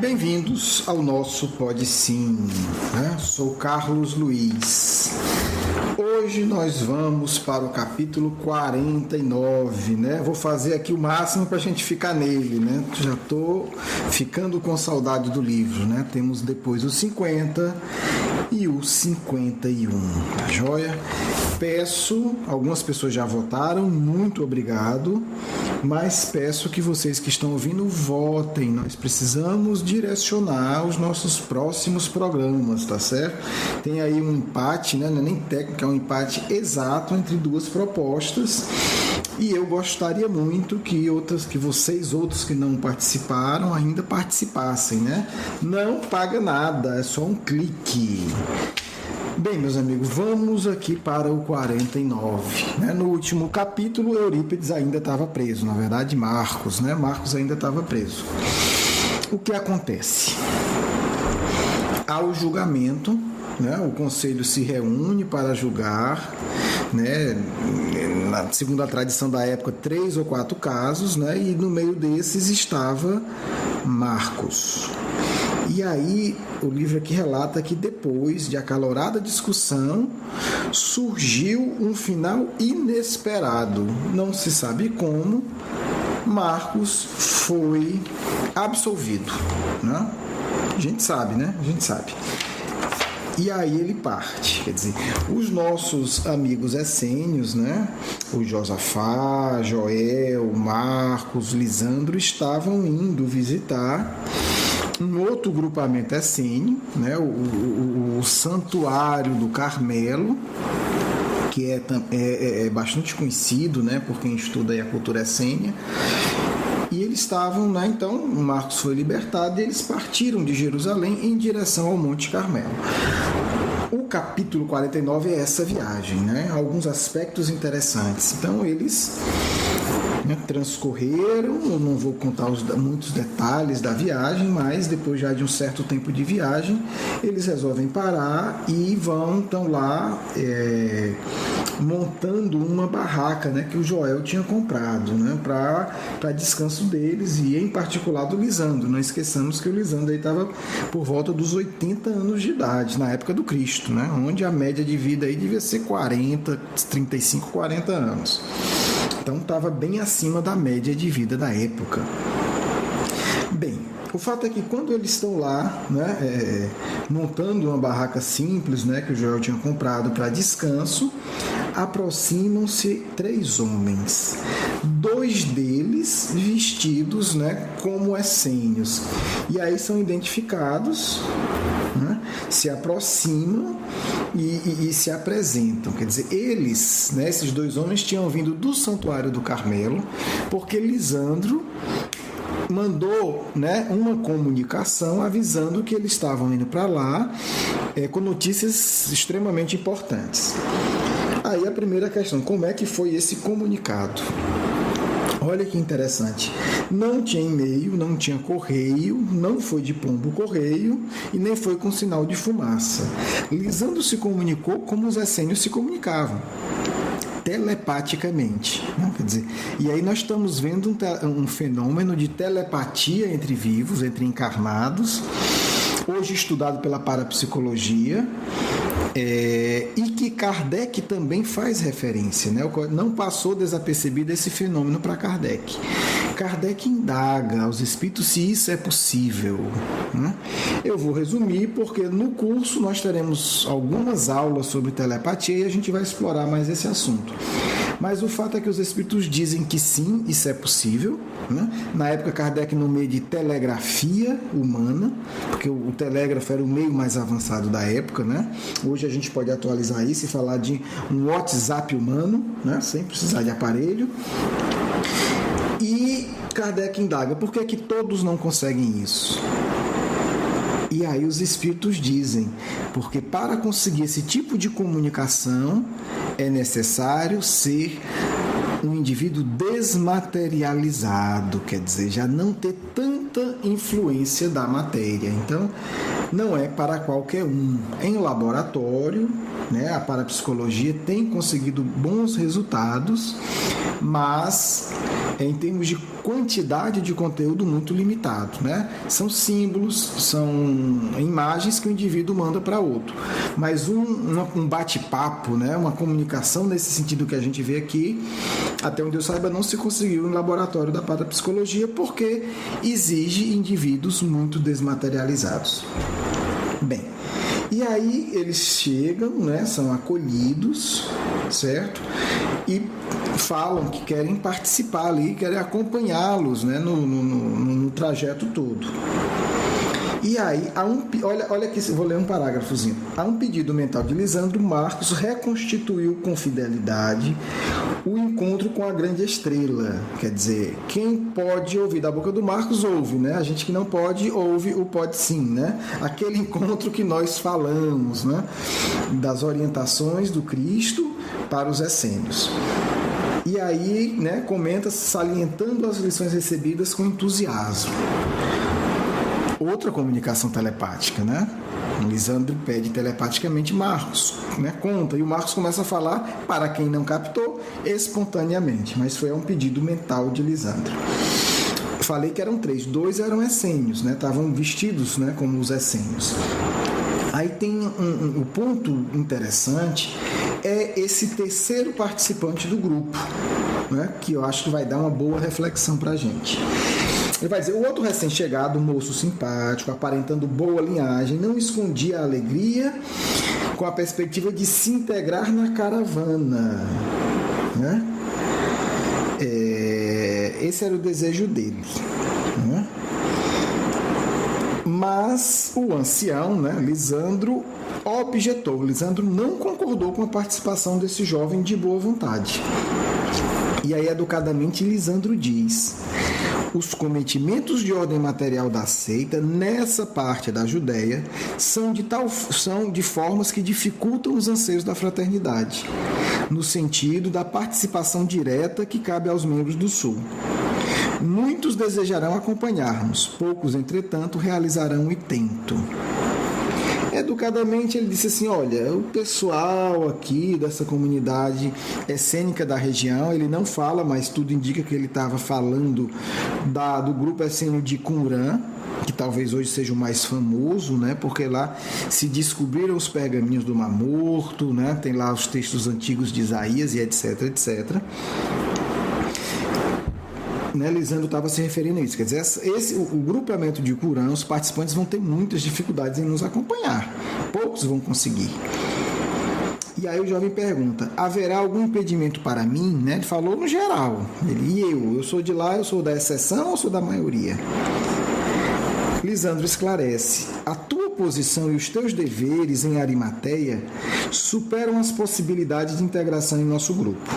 Bem-vindos ao nosso Pode Sim, né? Sou Carlos Luiz. Hoje nós vamos para o capítulo 49, né? Vou fazer aqui o máximo para a gente ficar nele, né? Já estou ficando com saudade do livro, né? Temos depois o 50 e o 51, tá joia? Peço, algumas pessoas já votaram, muito obrigado, mas peço que vocês que estão ouvindo votem. Nós precisamos direcionar os nossos próximos programas, tá certo? Tem aí um empate, né? Não é nem técnico, é um empate exato entre duas propostas. E eu gostaria muito que vocês outros que não participaram ainda participassem, né? Não paga nada, é só um clique. Bem, meus amigos, vamos aqui para o 49. Né? No último capítulo, Eurípides ainda estava preso. Na verdade, Marcos, né? Marcos ainda estava preso. O que acontece? Há o julgamento, né? O conselho se reúne para julgar, né? Segundo a tradição da época, 3 ou 4 casos, né? E no meio desses estava Marcos. E aí, o livro aqui relata que depois de acalorada discussão, surgiu um final inesperado. Não se sabe como, Marcos foi absolvido, né? A gente sabe, né? A gente sabe. E aí ele parte, quer dizer, os nossos amigos essênios, né? O Josafá, Joel, Marcos, Lisandro estavam indo visitar um outro grupamento essênio, né? O Santuário do Carmelo, que é bastante conhecido, né? Por quem estuda aí a cultura essênia. E eles estavam, né? Então, Marcos foi libertado e eles partiram de Jerusalém em direção ao Monte Carmelo. O capítulo 49 é essa viagem, né? Alguns aspectos interessantes. Então, eles transcorreram, eu não vou contar muitos detalhes da viagem, mas depois já de um certo tempo de viagem, eles resolvem parar e estão lá montando uma barraca, né, que o Joel tinha comprado, né, para descanso deles e em particular do Lisandro. Não esqueçamos que o Lisandro estava por volta dos 80 anos de idade, na época do Cristo, né, onde a média de vida aí devia ser 35, 40 anos. Então estava bem acima da média de vida da época. Bem, o fato é que quando eles estão lá, né, montando uma barraca simples, né, que o Joel tinha comprado para descanso, aproximam-se 3 homens. 2 deles vestidos, né, como essênios. E aí são identificados, né, se aproximam e se apresentam. Quer dizer, eles, né, esses 2 homens tinham vindo do Santuário do Carmelo, porque Lisandro mandou, né, uma comunicação avisando que eles estavam indo para lá com notícias extremamente importantes. Aí a primeira questão, como é que foi esse comunicado? Olha que interessante, não tinha e-mail, não tinha correio, não foi de pombo correio e nem foi com sinal de fumaça. Lisandro se comunicou como os essênios se comunicavam, telepaticamente, né? Quer dizer, e aí nós estamos vendo um fenômeno de telepatia entre vivos, entre encarnados, hoje estudado pela parapsicologia, e que Kardec também faz referência, né? Não passou desapercebido esse fenômeno para Kardec. Kardec indaga aos espíritos se isso é possível, né? Eu vou resumir porque no curso nós teremos algumas aulas sobre telepatia e a gente vai explorar mais esse assunto. Mas o fato é que os espíritos dizem que sim, isso é possível, né? Na época, Kardec no meio de telegrafia humana, porque o telégrafo era o meio mais avançado da época, né? Hoje a gente pode atualizar isso e falar de um WhatsApp humano, né? Sem precisar de aparelho. E Kardec indaga, por que é que todos não conseguem isso? E aí os espíritos dizem, porque para conseguir esse tipo de comunicação é necessário ser um indivíduo desmaterializado, quer dizer, já não ter tanta influência da matéria. Então, não é para qualquer um. Em laboratório, né, a parapsicologia tem conseguido bons resultados, mas em termos de quantidade de conteúdo muito limitado, né? São símbolos, são imagens que o indivíduo manda para outro. Mas um bate-papo, né? Uma comunicação nesse sentido que a gente vê aqui, até onde eu saiba, não se conseguiu em laboratório da parapsicologia, porque exige indivíduos muito desmaterializados. Bem, e aí eles chegam, né? São acolhidos, certo? E falam que querem participar ali, querem acompanhá-los, né, no trajeto todo. E aí, olha aqui, vou ler um parágrafozinho. Há um pedido mental de Lisandro, Marcos reconstituiu com fidelidade o encontro com a grande estrela. Quer dizer, quem pode ouvir da boca do Marcos, ouve, né? A gente que não pode, ouve o pode sim, né? Aquele encontro que nós falamos, né? Das orientações do Cristo para os essênios. E aí, né, comenta salientando as lições recebidas com entusiasmo. Outra comunicação telepática, né? Lisandro pede telepaticamente Marcos, né? Conta, e o Marcos começa a falar, para quem não captou, espontaneamente, mas foi um pedido mental de Lisandro. Falei que eram 3, 2 eram essênios, né? Estavam vestidos, né, como os essênios. Aí tem um ponto interessante, é esse terceiro participante do grupo, né, que eu acho que vai dar uma boa reflexão para a gente. Ele vai dizer, o outro recém-chegado, moço simpático, aparentando boa linhagem, não escondia a alegria com a perspectiva de se integrar na caravana, né? Esse era o desejo dele, né? Mas o ancião, né, Lisandro, objetou. Lisandro não concordou com a participação desse jovem de boa vontade. E aí, educadamente, Lisandro diz: os cometimentos de ordem material da seita, nessa parte da Judéia, são de formas que dificultam os anseios da fraternidade, no sentido da participação direta que cabe aos membros do Sul. Muitos desejarão acompanhar-nos, poucos, entretanto, realizarão o intento. Educadamente ele disse assim, olha, o pessoal aqui dessa comunidade essênica da região, ele não fala, mas tudo indica que ele estava falando do grupo essênio de Qumran, que talvez hoje seja o mais famoso, né? Porque lá se descobriram os pergaminhos do Mar Morto, né? Tem lá os textos antigos de Isaías e etc, etc. Né, Lisandro estava se referindo a isso. Quer dizer, o grupamento de Qumran, os participantes vão ter muitas dificuldades em nos acompanhar. Poucos vão conseguir. E aí o jovem pergunta, haverá algum impedimento para mim? Né? Ele falou no geral. E eu sou de lá, eu sou da exceção ou sou da maioria? Lisandro esclarece, a tua posição e os teus deveres em Arimateia superam as possibilidades de integração em nosso grupo.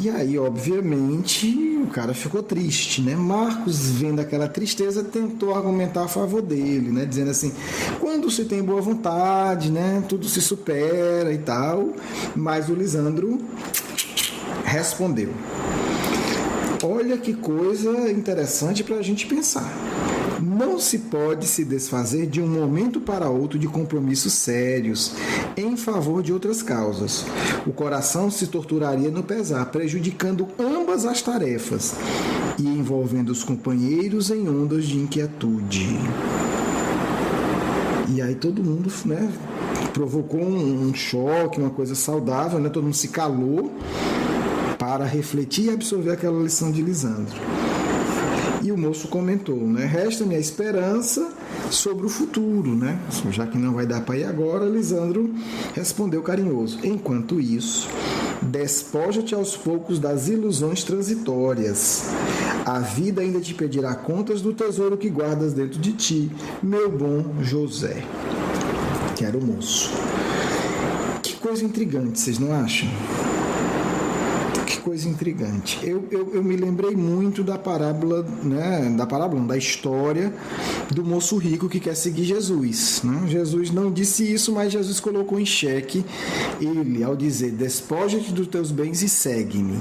E aí, obviamente, o cara ficou triste, né? Marcos, vendo aquela tristeza, tentou argumentar a favor dele, né? Dizendo assim, quando se tem boa vontade, né? Tudo se supera e tal. Mas o Lisandro respondeu. Olha que coisa interessante para a gente pensar. Não se pode se desfazer de um momento para outro de compromissos sérios em favor de outras causas. O coração se torturaria no pesar, prejudicando ambas as tarefas e envolvendo os companheiros em ondas de inquietude. E aí todo mundo, né, provocou um choque, uma coisa saudável, né? Todo mundo se calou para refletir e absorver aquela lição de Lisandro. E o moço comentou, né? Resta-me a esperança sobre o futuro, né? Já que não vai dar para ir agora, Lisandro respondeu carinhoso. Enquanto isso, despoja-te aos poucos das ilusões transitórias. A vida ainda te pedirá contas do tesouro que guardas dentro de ti, meu bom José. Que era o moço. Que coisa intrigante, vocês não acham? Que coisa intrigante. Eu me lembrei muito da parábola, né? Da história do moço rico que quer seguir Jesus, né? Jesus não disse isso, mas Jesus colocou em xeque ele ao dizer: despoja-te dos teus bens e segue-me.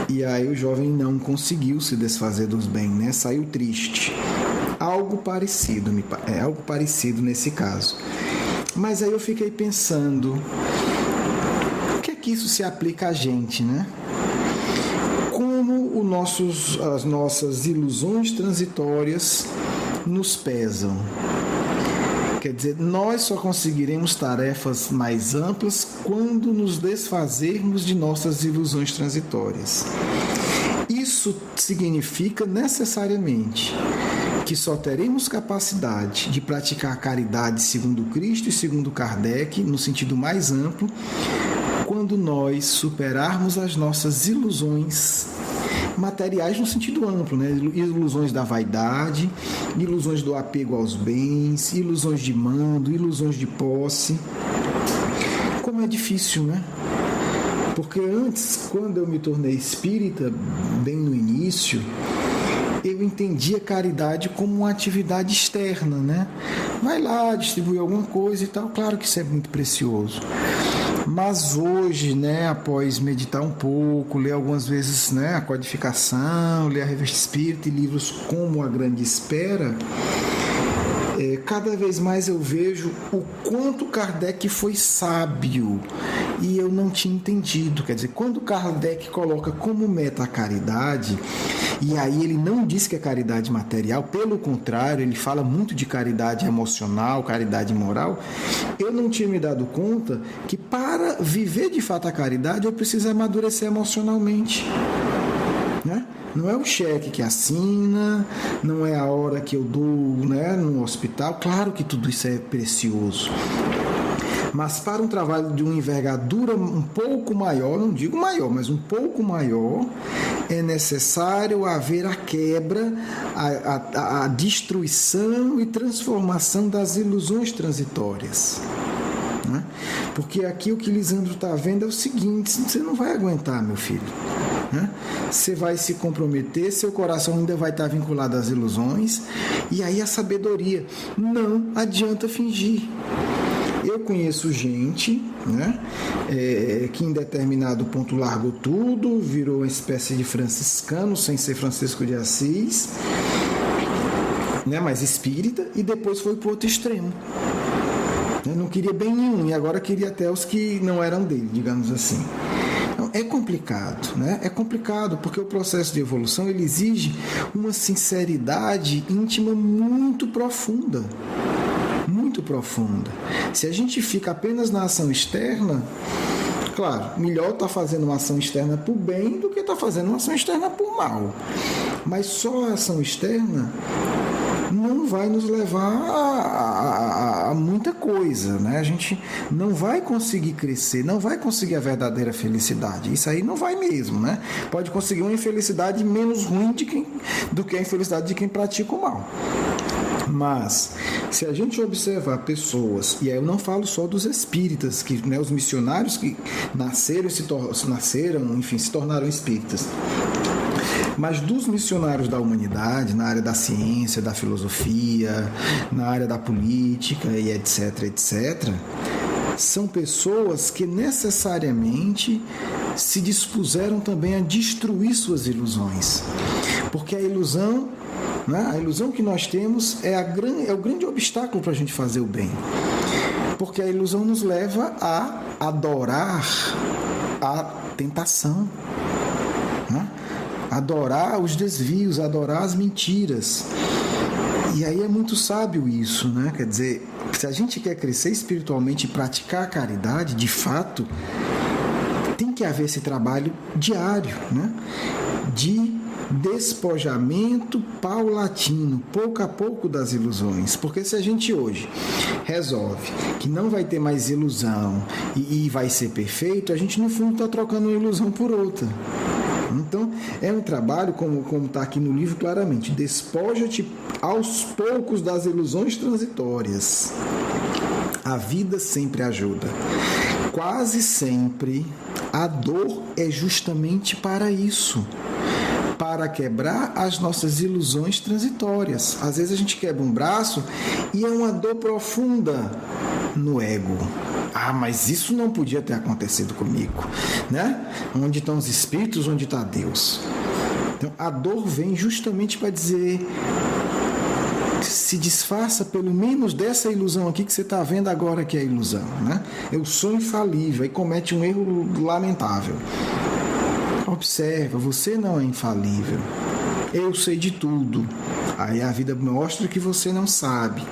E aí o jovem não conseguiu se desfazer dos bens, né? Saiu triste. Algo parecido nesse caso. Mas aí eu fiquei pensando, o que é que isso se aplica a gente, né? Como as nossas ilusões transitórias nos pesam. Quer dizer, nós só conseguiremos tarefas mais amplas quando nos desfazermos de nossas ilusões transitórias. Isso significa necessariamente que só teremos capacidade de praticar a caridade segundo Cristo e segundo Kardec, no sentido mais amplo, quando nós superarmos as nossas ilusões materiais no sentido amplo, né? Ilusões da vaidade, ilusões do apego aos bens, ilusões de mando, ilusões de posse. Como é difícil, né? Porque antes, quando eu me tornei espírita, bem no início, eu entendia caridade como uma atividade externa, né? Vai lá, distribui alguma coisa e tal. Claro que isso é muito precioso. Mas hoje, né, após meditar um pouco, ler algumas vezes, né, a Codificação, ler a Revista Espírita e livros como A Grande Espera, cada vez mais eu vejo o quanto Kardec foi sábio e eu não tinha entendido. Quer dizer, quando Kardec coloca como meta a caridade, e aí ele não diz que é caridade material, pelo contrário, ele fala muito de caridade emocional, caridade moral, eu não tinha me dado conta que para viver de fato a caridade eu preciso amadurecer emocionalmente, né? Não é o cheque que assina, não é a hora que eu dou, né, no hospital. Claro que tudo isso é precioso. Mas para um trabalho de uma envergadura um pouco maior, não digo maior, mas um pouco maior, é necessário haver a quebra, a destruição e transformação das ilusões transitórias. Né? Porque aqui o que Lisandro está vendo é o seguinte: você não vai aguentar, meu filho. Né? Você vai se comprometer, seu coração ainda vai estar vinculado às ilusões, e aí a sabedoria. Não adianta fingir. Eu conheço gente, né, que em determinado ponto largou tudo, virou uma espécie de franciscano, sem ser Francisco de Assis, né, mas espírita, e depois foi para o outro extremo. Não queria bem nenhum, e agora queria até os que não eram dele, digamos assim. Então, é complicado, né? É complicado, porque o processo de evolução ele exige uma sinceridade íntima muito profunda. Muito profunda. Se a gente fica apenas na ação externa, claro, melhor estar fazendo uma ação externa por bem do que estar fazendo uma ação externa por mal. Mas só a ação externa não vai nos levar a muita coisa, né? A gente não vai conseguir crescer, não vai conseguir a verdadeira felicidade. Isso aí não vai mesmo, né? Pode conseguir uma infelicidade menos ruim do que a infelicidade de quem pratica o mal. Mas, se a gente observar pessoas, e aí eu não falo só dos espíritas, que, né, os missionários que nasceram, se tornaram espíritas, mas dos missionários da humanidade, na área da ciência, da filosofia, na área da política e etc, etc, são pessoas que necessariamente se dispuseram também a destruir suas ilusões. Porque a ilusão, né, a ilusão que nós temos é o grande obstáculo para a gente fazer o bem. Porque a ilusão nos leva a adorar a tentação, né? Adorar os desvios, adorar as mentiras. E aí é muito sábio isso, né? Quer dizer, se a gente quer crescer espiritualmente e praticar a caridade, de fato, tem que haver esse trabalho diário, né? De despojamento paulatino, pouco a pouco, das ilusões. Porque se a gente hoje resolve que não vai ter mais ilusão e vai ser perfeito, a gente no fundo está trocando uma ilusão por outra. Então, é um trabalho, como está aqui no livro claramente, despoja-te aos poucos das ilusões transitórias. A vida sempre ajuda. Quase sempre A dor é justamente para isso, para quebrar as nossas ilusões transitórias. Às vezes a gente quebra um braço e é uma dor profunda no ego. Ah, mas isso não podia ter acontecido comigo, né? Onde estão os espíritos, onde está Deus? Então, a dor vem justamente para dizer: se disfarça pelo menos dessa ilusão aqui que você está vendo agora que é ilusão, né? Eu sou infalível, e comete um erro lamentável. Observa, você não é infalível. Eu sei de tudo. Aí a vida mostra que você não sabe.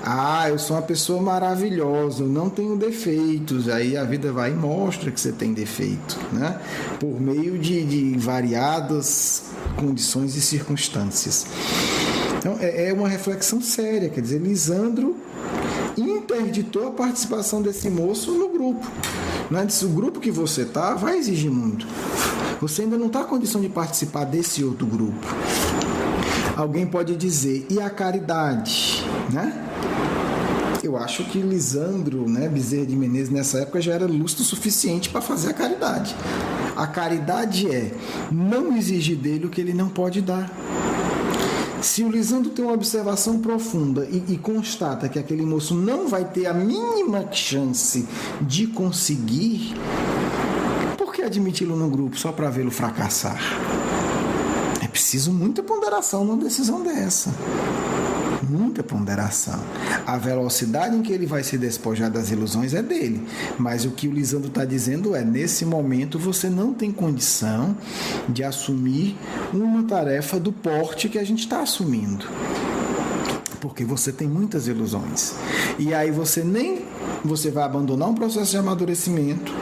Ah, eu sou uma pessoa maravilhosa, eu não tenho defeitos. Aí a vida vai e mostra que você tem defeito, né? Por meio de variadas condições e circunstâncias. Então, é uma reflexão séria. Quer dizer, Lisandro interditou a participação desse moço no grupo. Né? O grupo que você está vai exigir muito. Você ainda não está em condição de participar desse outro grupo. Alguém pode dizer, e a caridade? Né? Eu acho que Lisandro, né, Bezerra de Menezes, nessa época já era lúcido o suficiente para fazer a caridade. A caridade é não exigir dele o que ele não pode dar. Se o Lisandro tem uma observação profunda e constata que aquele moço não vai ter a mínima chance de conseguir, por que admiti-lo no grupo só para vê-lo fracassar? É preciso muita ponderação numa decisão dessa. Muita ponderação. A velocidade em que ele vai se despojar das ilusões é dele, mas o que o Lisandro está dizendo é: nesse momento você não tem condição de assumir uma tarefa do porte que a gente está assumindo, porque você tem muitas ilusões, e aí você vai abandonar um processo de amadurecimento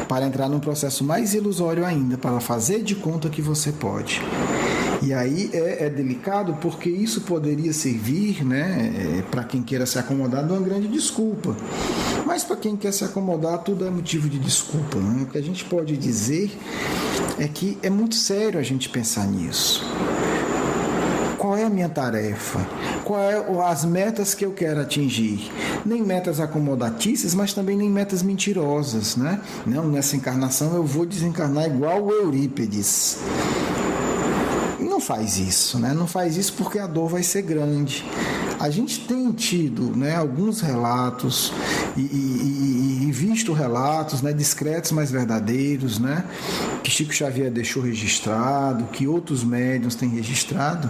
para entrar num processo mais ilusório ainda, para fazer de conta que você pode. E aí é delicado, porque isso poderia servir, né, para quem queira se acomodar, de uma grande desculpa. Mas para quem quer se acomodar, tudo é motivo de desculpa. Né? O que a gente pode dizer é que é muito sério a gente pensar nisso. Qual é a minha tarefa? Quais as metas que eu quero atingir? Nem metas acomodatícias, mas também nem metas mentirosas. Né? Não, nessa encarnação eu vou desencarnar igual o Eurípides. Não faz isso, né? Não faz isso porque a dor vai ser grande. A gente tem tido, né, alguns relatos e visto relatos, né, discretos, mas verdadeiros, né, que Chico Xavier deixou registrado, que outros médiuns têm registrado,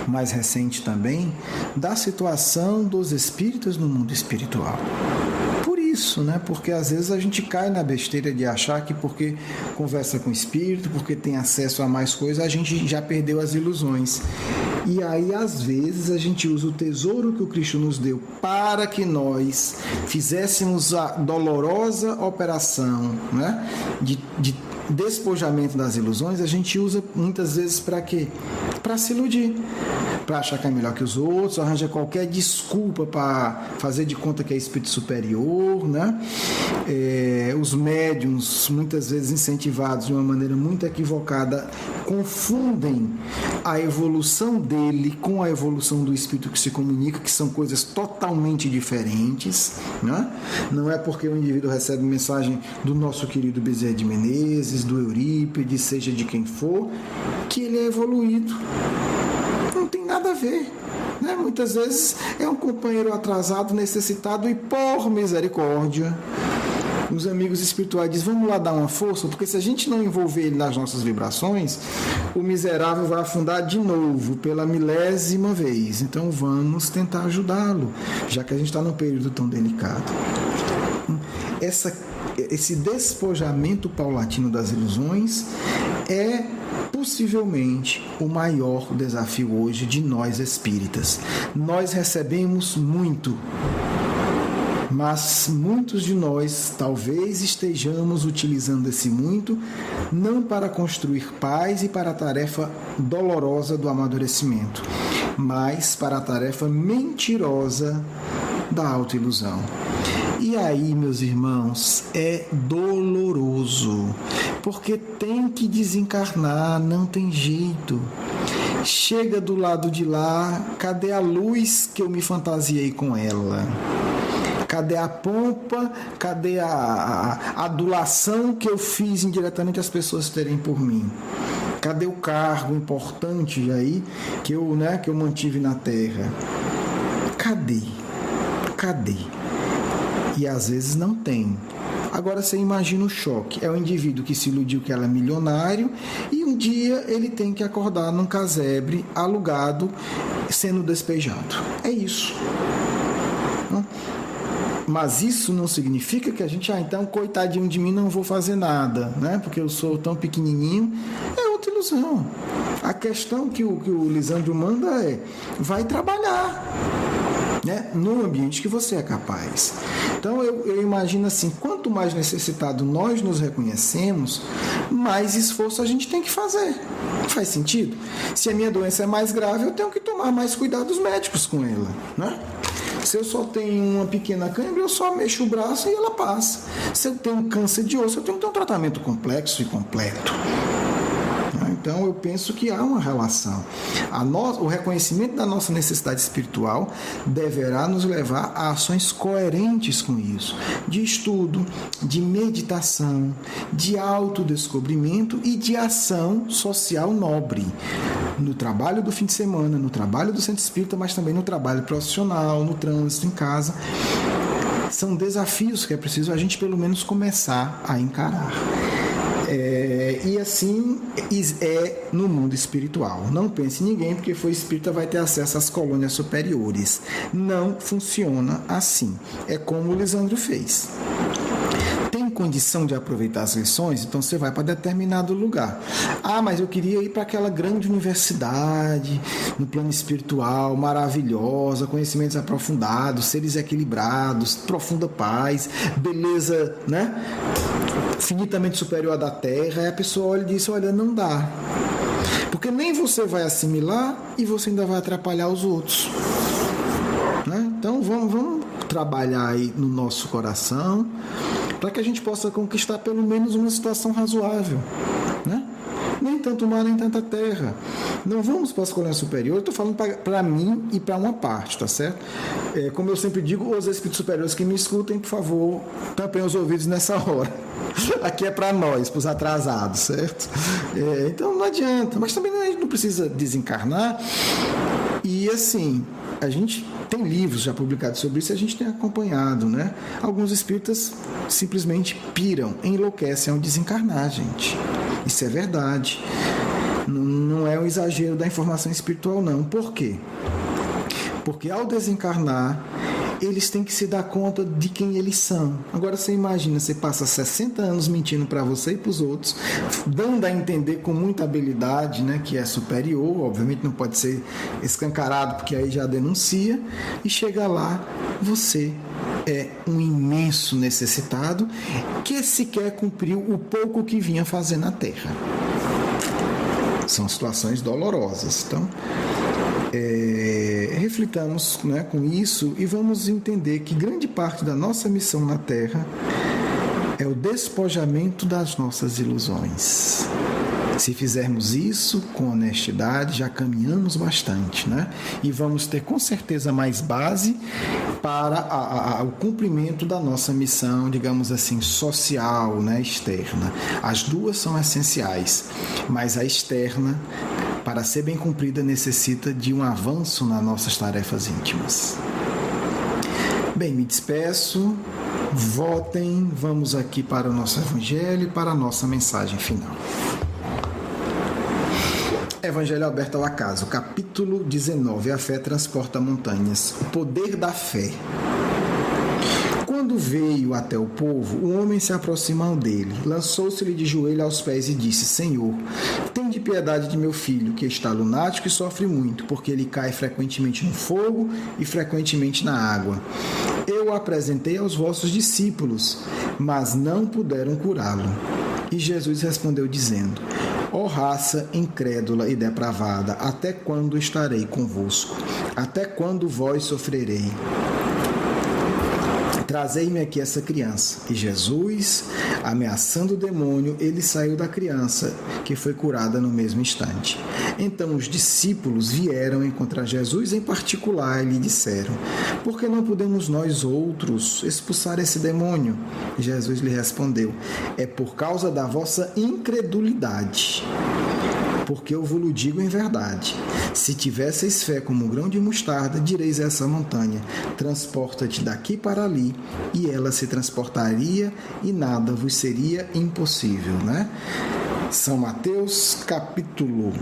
mais recente também, da situação dos espíritas no mundo espiritual. Isso, né? Porque às vezes a gente cai na besteira de achar que porque conversa com o espírito, porque tem acesso a mais coisas, a gente já perdeu as ilusões. E aí, às vezes, a gente usa o tesouro que o Cristo nos deu para que nós fizéssemos a dolorosa operação, né, de despojamento das ilusões. A gente usa muitas vezes para quê? Para se iludir, para achar que é melhor que os outros, arranja qualquer desculpa para fazer de conta que é espírito superior, né? Os médiuns, muitas vezes incentivados de uma maneira muito equivocada, confundem a evolução dele com a evolução do espírito que se comunica, que são coisas totalmente diferentes, né? Não é porque o indivíduo recebe mensagem do nosso querido Bezerra de Menezes, do Eurípides, seja de quem for, que ele é evoluído. Não tem nada a ver, né? Muitas vezes é um companheiro atrasado, necessitado, e por misericórdia os amigos espirituais dizem: vamos lá dar uma força, porque se a gente não envolver ele nas nossas vibrações, o miserável vai afundar de novo pela milésima vez. Então vamos tentar ajudá-lo, já que a gente está num período tão delicado. Esse despojamento paulatino das ilusões é possivelmente o maior desafio hoje de nós espíritas. Nós recebemos muito, mas muitos de nós talvez estejamos utilizando esse muito não para construir paz e para a tarefa dolorosa do amadurecimento, mas para a tarefa mentirosa da autoilusão. E aí, meus irmãos, é doloroso, porque tem que desencarnar, não tem jeito. Chega do lado de lá, cadê a luz que eu me fantasiei com ela? Cadê a pompa? Cadê a adulação que eu fiz indiretamente as pessoas terem por mim? Cadê o cargo importante aí que eu mantive na terra? Cadê? E às vezes não tem. Agora você imagina o choque. É o indivíduo que se iludiu que ela é milionário e um dia ele tem que acordar num casebre alugado sendo despejado. É isso. Mas isso não significa que a gente, então, coitadinho de mim, não vou fazer nada, né? Porque eu sou tão pequenininho. É outra ilusão. A questão que o Lisandro manda é: vai trabalhar, né? No ambiente que você é capaz. Então eu imagino assim, quanto mais necessitado nós nos reconhecemos, mais esforço a gente tem que fazer. Faz sentido? Se a minha doença é mais grave, eu tenho que tomar mais cuidados médicos com ela, né? Se eu só tenho uma pequena cãibra, eu só mexo o braço e ela passa. Se eu tenho câncer de osso, eu tenho que ter um tratamento complexo e completo. Então, eu penso que há uma relação. O reconhecimento da nossa necessidade espiritual deverá nos levar a ações coerentes com isso, de estudo, de meditação, de autodescobrimento e de ação social nobre. No trabalho do fim de semana, no trabalho do centro espírita, mas também no trabalho profissional, no trânsito, em casa. São desafios que é preciso a gente, pelo menos, começar a encarar. E assim é no mundo espiritual. Não pense em ninguém porque foi espírita vai ter acesso às colônias superiores. Não funciona assim. É como o Lisandro fez. Tem condição de aproveitar as lições? Então você vai para determinado lugar. Ah, mas eu queria ir para aquela grande universidade, no plano espiritual, maravilhosa, conhecimentos aprofundados, seres equilibrados, profunda paz, beleza, né? Infinitamente superior à da Terra. Aí a pessoa olha e diz: olha, não dá. Porque nem você vai assimilar e você ainda vai atrapalhar os outros. Né? Então vamos trabalhar aí no nosso coração para que a gente possa conquistar pelo menos uma situação razoável, né? Nem tanto mar, nem tanta terra. Não vamos para a escola superior. Eu estou falando para mim e para uma parte, tá certo? Como eu sempre digo, os espíritos superiores que me escutem, por favor, tampem os ouvidos nessa hora. Aqui é para nós, para os atrasados, certo? Então não adianta. Mas também a gente não precisa desencarnar. E assim, a gente tem livros já publicados sobre isso e a gente tem acompanhado, né? Alguns espíritas simplesmente piram, enlouquecem ao desencarnar, gente. Isso é verdade. Não é um exagero da informação espiritual, não. Por quê? Porque ao desencarnar, eles têm que se dar conta de quem eles são. Agora você imagina, você passa 60 anos mentindo para você e para os outros, dando a entender com muita habilidade, né, que é superior, obviamente não pode ser escancarado, porque aí já denuncia, e chega lá, você é um imenso necessitado que sequer cumpriu o pouco que vinha fazer na Terra. São situações dolorosas. Então, reflitamos, né, com isso e vamos entender que grande parte da nossa missão na Terra é o despojamento das nossas ilusões. Se fizermos isso com honestidade, já caminhamos bastante, né? E vamos ter com certeza mais base para o cumprimento da nossa missão, digamos assim, social, né, externa. As duas são essenciais, mas a externa, para ser bem cumprida, necessita de um avanço nas nossas tarefas íntimas. Bem, me despeço, votem, vamos aqui para o nosso Evangelho e para a nossa mensagem final. Evangelho aberto ao acaso, capítulo 19, a fé transporta montanhas, o poder da fé. Quando veio até o povo, o homem se aproximou dele, lançou-se-lhe de joelho aos pés e disse: Senhor, tende piedade de meu filho, que está lunático e sofre muito, porque ele cai frequentemente no fogo e frequentemente na água. Eu o apresentei aos vossos discípulos, mas não puderam curá-lo. E Jesus respondeu dizendo: Ó raça incrédula e depravada, até quando estarei convosco? Até quando vós sofrerei? Trazei-me aqui essa criança. E Jesus, ameaçando o demônio, ele saiu da criança, que foi curada no mesmo instante. Então os discípulos vieram encontrar Jesus em particular e lhe disseram: por que não podemos nós outros expulsar esse demônio? E Jesus lhe respondeu: é por causa da vossa incredulidade. Porque eu vos digo em verdade, se tivesseis fé como um grão de mostarda, direis a essa montanha: transporta-te daqui para ali, e ela se transportaria, e nada vos seria impossível, né? São Mateus, capítulo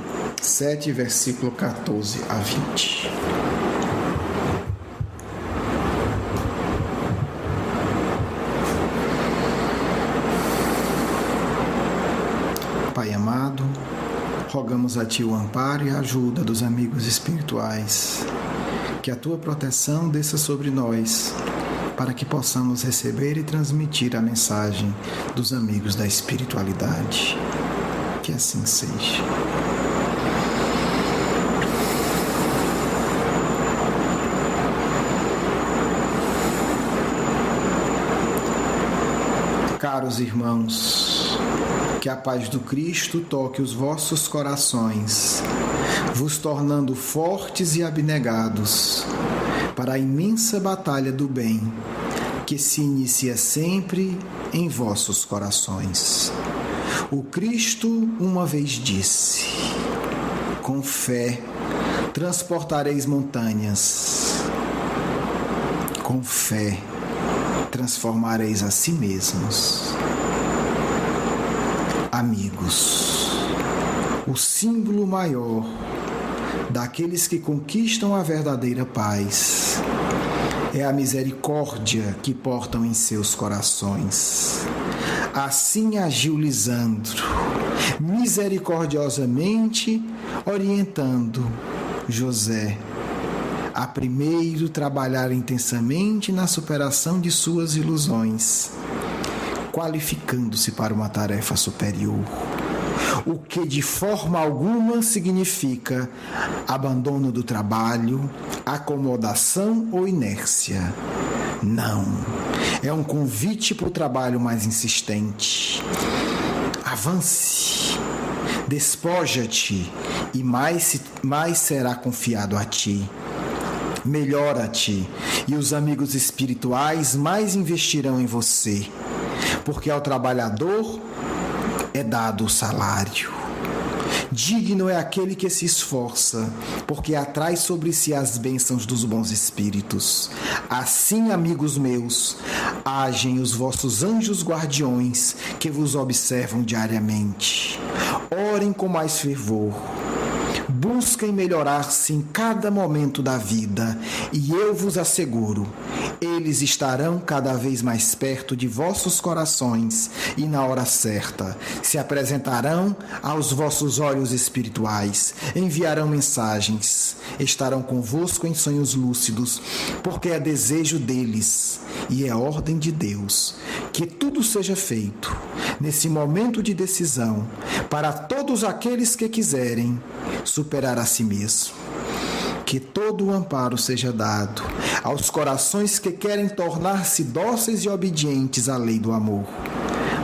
7, versículo 14 a 20. Pai amado, rogamos a Ti o amparo e a ajuda dos amigos espirituais. Que a Tua proteção desça sobre nós, para que possamos receber e transmitir a mensagem dos amigos da espiritualidade. Que assim seja. Caros irmãos, que a paz do Cristo toque os vossos corações, vos tornando fortes e abnegados para a imensa batalha do bem, que se inicia sempre em vossos corações. O Cristo uma vez disse: com fé transportareis montanhas, com fé transformareis a si mesmos. Amigos, o símbolo maior daqueles que conquistam a verdadeira paz é a misericórdia que portam em seus corações. Assim agiu Lisandro, misericordiosamente orientando José a primeiro trabalhar intensamente na superação de suas ilusões, qualificando-se para uma tarefa superior, o que de forma alguma significa abandono do trabalho, acomodação ou inércia. Não, é um convite para o trabalho mais insistente. Avance, despoja-te e mais será confiado a ti. Melhora-te e os amigos espirituais mais investirão em você, porque ao trabalhador é dado o salário. Digno é aquele que se esforça, porque atrai sobre si as bênçãos dos bons espíritos. Assim, amigos meus, agem os vossos anjos guardiões que vos observam diariamente. Orem com mais fervor. Busquem melhorar-se em cada momento da vida, e eu vos asseguro, eles estarão cada vez mais perto de vossos corações e na hora certa se apresentarão aos vossos olhos espirituais, enviarão mensagens, estarão convosco em sonhos lúcidos, porque é desejo deles e é ordem de Deus que tudo seja feito nesse momento de decisão para todos aqueles que quiserem superar a si mesmo. Que todo o amparo seja dado aos corações que querem tornar-se dóceis e obedientes à lei do amor.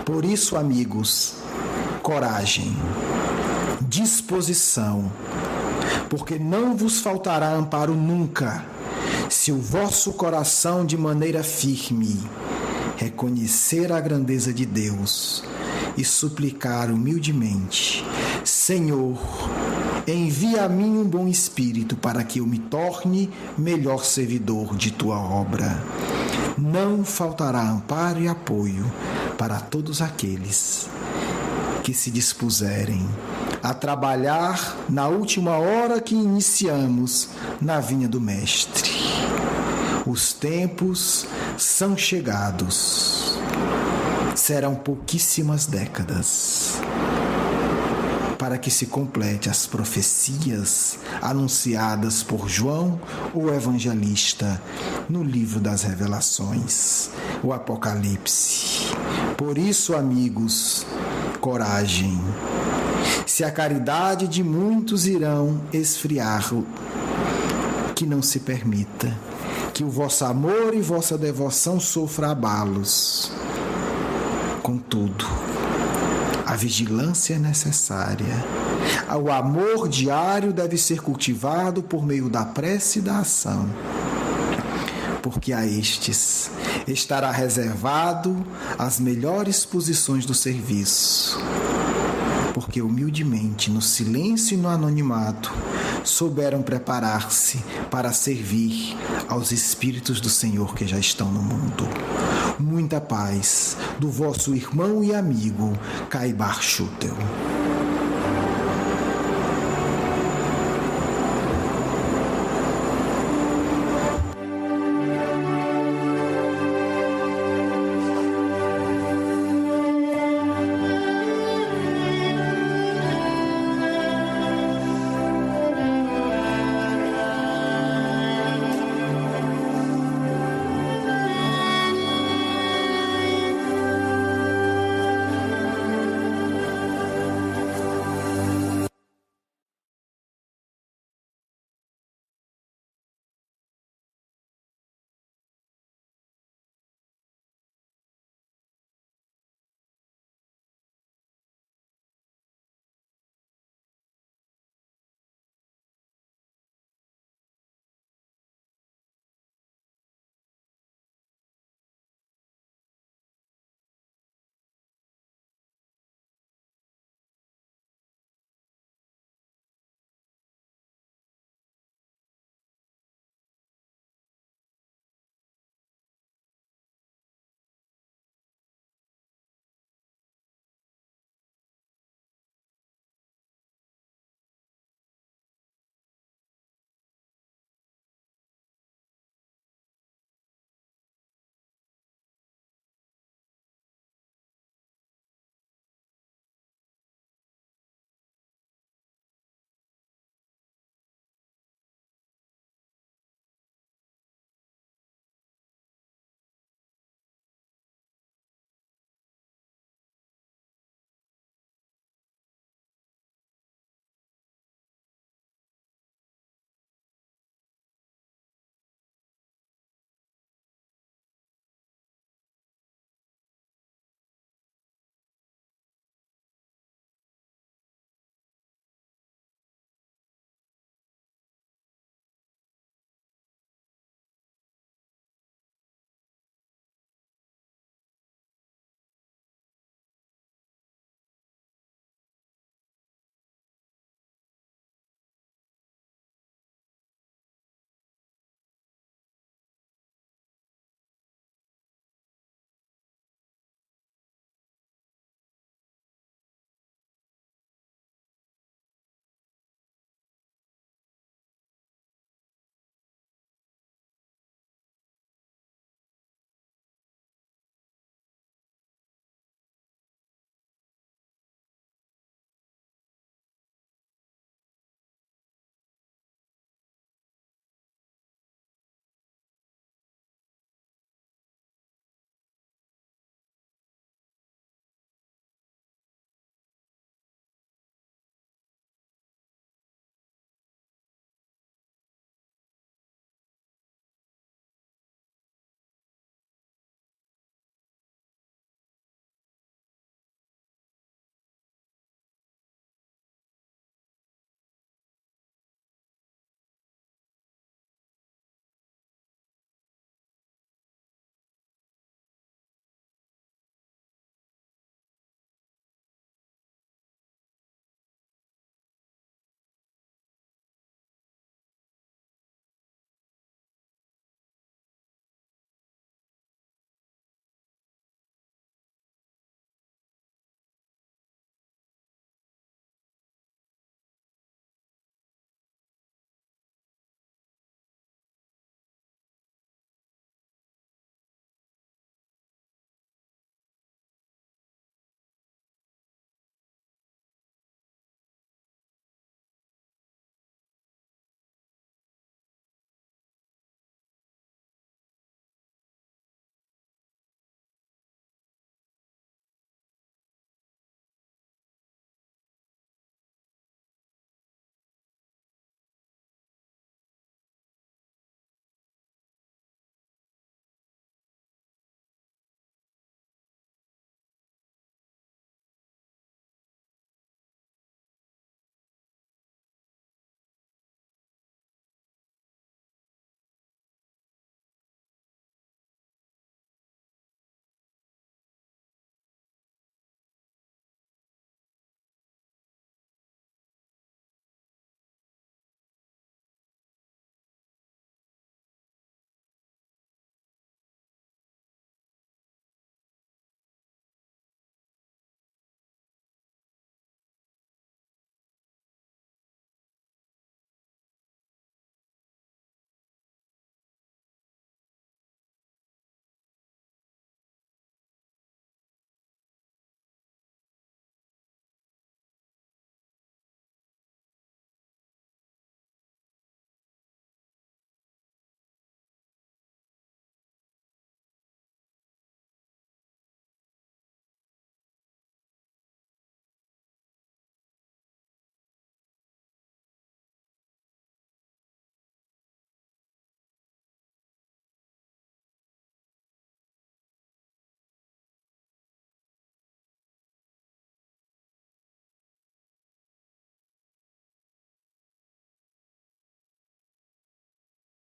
Por isso, amigos, coragem, disposição, porque não vos faltará amparo nunca, se o vosso coração de maneira firme reconhecer a grandeza de Deus e suplicar humildemente: Senhor, envia a mim um bom espírito para que eu me torne melhor servidor de tua obra. Não faltará amparo e apoio para todos aqueles que se dispuserem a trabalhar na última hora que iniciamos na vinha do Mestre. Os tempos são chegados. Serão pouquíssimas décadas para que se complete as profecias anunciadas por João, o evangelista, no livro das Revelações, o Apocalipse. Por isso, amigos, coragem. Se a caridade de muitos irão esfriar, que não se permita, que o vosso amor e vossa devoção sofra abalos. Contudo, a vigilância é necessária. O amor diário deve ser cultivado por meio da prece e da ação, porque a estes estará reservado as melhores posições do serviço, porque humildemente, no silêncio e no anonimato, souberam preparar-se para servir aos Espíritos do Senhor que já estão no mundo. Muita paz do vosso irmão e amigo Caibar Schutel.